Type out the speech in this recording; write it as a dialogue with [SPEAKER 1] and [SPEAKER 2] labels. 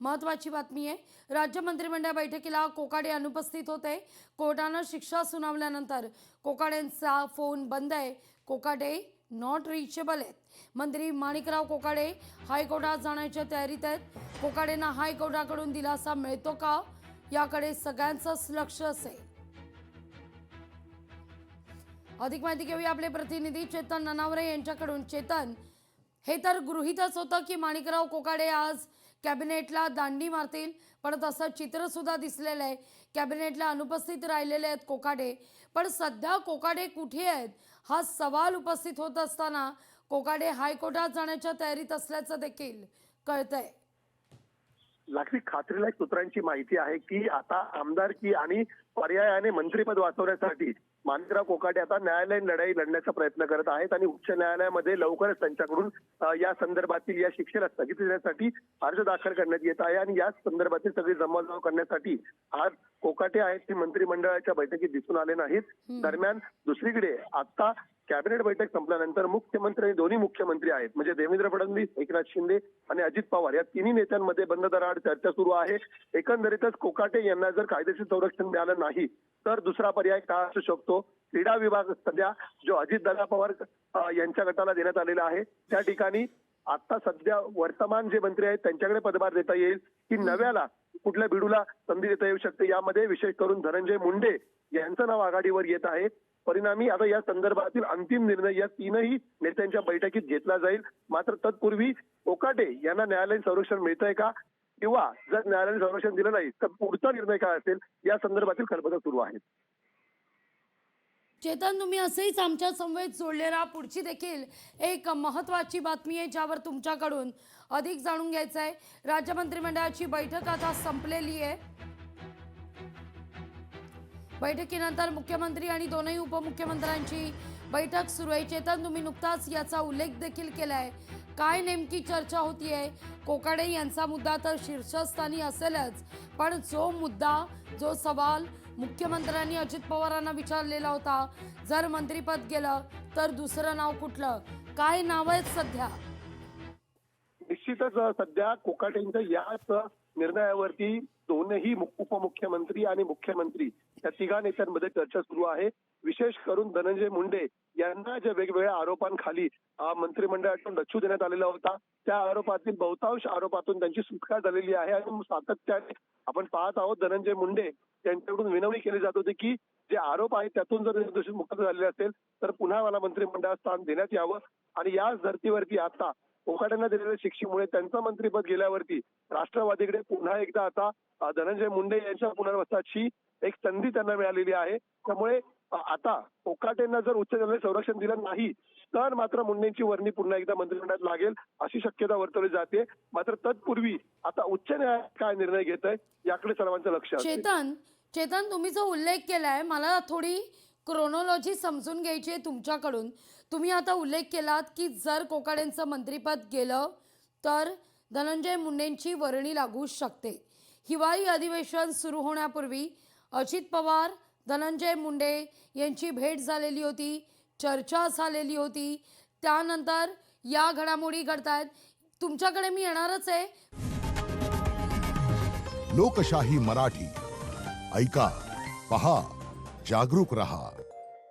[SPEAKER 1] महत्त्वाची बातमी आहे। राज्य मंत्रिमंडळ बैठकीला कोकाटे अनुपस्थित होते। कोर्टानं शिक्षा सुनावल्यानंतर कोकाटेंचा फोन बंद आहे। कोकाटे नॉट रिचेबल आहेत। मंत्री माणिकराव कोकाटे हायकोर्टात जाण्याच्या तयारीत आहेत। कोकाटेंना हायकोर्टाकडून दिलासा मिळतो का, याकडे सगळ्यांचंच लक्ष असेल। अधिक माहिती घेऊया आपले प्रतिनिधी चेतन ननावरे यांच्याकडून। चेतन, हे तर गृहीतच होतं की माणिकराव कोकाटे आज कॅबिनेटला दांडी मारतील, पण तसं चित्र सुद्धा दिसलेलं आहे। कॅबिनेटला अनुपस्थित राहिलेले आहेत कोकाटे, पण सध्या कोकाटे कुठे आहेत हा सवाल उपस्थित होत असताना कोकाटे हायकोर्टात जाण्याच्या तयारीत असल्याचं देखील कळतंय।
[SPEAKER 2] लाखनी खात्रीलायक सूत्रांची माहिती आहे की आता आमदारकी आणि पर्यायाने मंत्रिपद वाचवण्यासाठी माणिकराव कोकाटे आता न्यायालयीन लढाई लढण्याचा प्रयत्न करत आहेत आणि उच्च न्यायालयामध्ये लवकरच त्यांच्याकडून या संदर्भातील या शिक्षेला स्थगिती देण्यासाठी अर्ज दाखल करण्यात येत आहे आणि याच संदर्भातील सगळी जमवाजमव करण्यासाठी आज कोकाटे आहेत ते मंत्रिमंडळाच्या बैठकीत दिसून आले नाहीत। दरम्यान दुसरीकडे आता कॅबिनेट बैठक संपल्यानंतर मुख्यमंत्री आणि दोन्ही मुख्यमंत्री आहेत म्हणजे देवेंद्र फडणवीस, एकनाथ शिंदे आणि अजित पवार या तिन्ही नेत्यांमध्ये बंद दरआड चर्चा सुरू आहे। एकंदरीतच कोकाटे यांना जर कायदेशीर संरक्षण मिळालं नाही तर दुसरा पर्याय काय असू शकतो। क्रीडा विभाग सध्या जो अजितदादा पवार यांच्या गटाला देण्यात आलेला आहे त्या ठिकाणी आता सध्या वर्तमान जे मंत्री आहेत त्यांच्याकडे पदभार देता येईल की नव्याला कुठल्या बिडूला संधी देता येऊ शकते। यामध्ये विशेष करून धनंजय मुंडे यांचं नाव आघाडीवर येत आहे। परिणामी आता या संदर्भातील अंतिम निर्णय या तीनही नेत्यांच्या बैठकीत घेतला जाईल। मात्र तत्पूर्वी कोकाटे यांना न्यायालयीन संरक्षण मिळतंय का किंवा जर न्यायालयीन संरक्षण दिलं नाही तर पुढचा निर्णय काय असेल या संदर्भातील खलबतं सुरू आहेत।
[SPEAKER 1] चेतन, तुम्ही असेच आमच्या समवेत जोडले राहा। पुढची देखील एक महत्त्वाची बातमी आहे ज्यावर तुमच्याकडून अधिक जाणून घ्यायचं आहे। राज्य मंत्रिमंडळाची बैठक आता संपलेली आहे। बैठकीनंतर मुख्यमंत्री आणि दोनही उपमुख्यमंत्र्यांची बैठक सुरू आहे। चेतन, तुम्ही नुकताच याचा उल्लेख देखील केलाय। काय नेमकी चर्चा होतीये? कोकाटे यांचा मुद्दा तर शीर्षस्थानी असेलच, पण जो मुद्दा, जो सवाल मुख्यमंत्र्यांनी अजित पवारांना विचारलेला होता, जर मंत्रिपद गेलं तर दुसरं नाव कुठलं, काय नाव आहेत सध्या?
[SPEAKER 2] निश्चितच सध्या कोकाटेंच्या याच निर्णयावरती दोनही उपमुख्यमंत्री आणि मुख्यमंत्री या तिघा नेत्यांमध्ये चर्चा सुरू आहे। विशेष करून धनंजय मुंडे यांना ज्या वेगवेगळ्या आरोपांखाली मंत्रिमंडळातून डच्चू देण्यात आलेला होता त्या आरोपातील बहुतांश आरोपातून त्यांची सुटका झालेली आहे आणि सातत्याने आपण पाहत आहोत धनंजय मुंडे यांच्याकडून विनवणी केली जात होती की जे आरोप आहेत त्यातून जर निर्दोषित मुक्त झालेले असेल तर पुन्हा मला मंत्रिमंडळात स्थान देण्यात यावं। आणि याच धर्तीवरती आता कोकाटेंना दिलेल्या शिक्षेमुळे त्यांचं मंत्रिपद गेल्यावरती राष्ट्रवादीकडे पुन्हा एकदा आता धनंजय मुंडे यांच्या पुनर्वसनाची एक संधी त्यांना मिळालेली आहे। त्यामुळे आता कोकाटेंना जर उच्च न्यायालय संरक्षण दिलं नाही तर मात्र मुंडेंची वर्णी पुन्हा एकदा मंत्रिमंडळात लागेल अशी शक्यता वर्तवली जाते। मात्र तत्पूर्वी आता उच्च न्यायालय काय निर्णय घेत आहे याकडे सर्वांचं लक्ष आहे।
[SPEAKER 1] चेतन, तुम्ही जो उल्लेख केलाय मला थोडी क्रोनॉलॉजी समजून घ्यायची आहे तुमच्याकडून। तुम्ही आता उल्लेख केलात की जर कोकाटेंचं मंत्रिपद गेलं तर धनंजय मुंडेंची वर्णी लागू शकते। हिवाळी अधिवेशन सुरू होण्यापूर्वी अजित पवार, धनंजय मुंडे यांची भेट झालेली होती, चर्चा झालेली होती। त्यानंतर या घडामोडी घडतायत। तुमच्याकडे मी येणारच आहे।
[SPEAKER 3] लोकशाही मराठी ऐका, पहा, जागरूक रहा।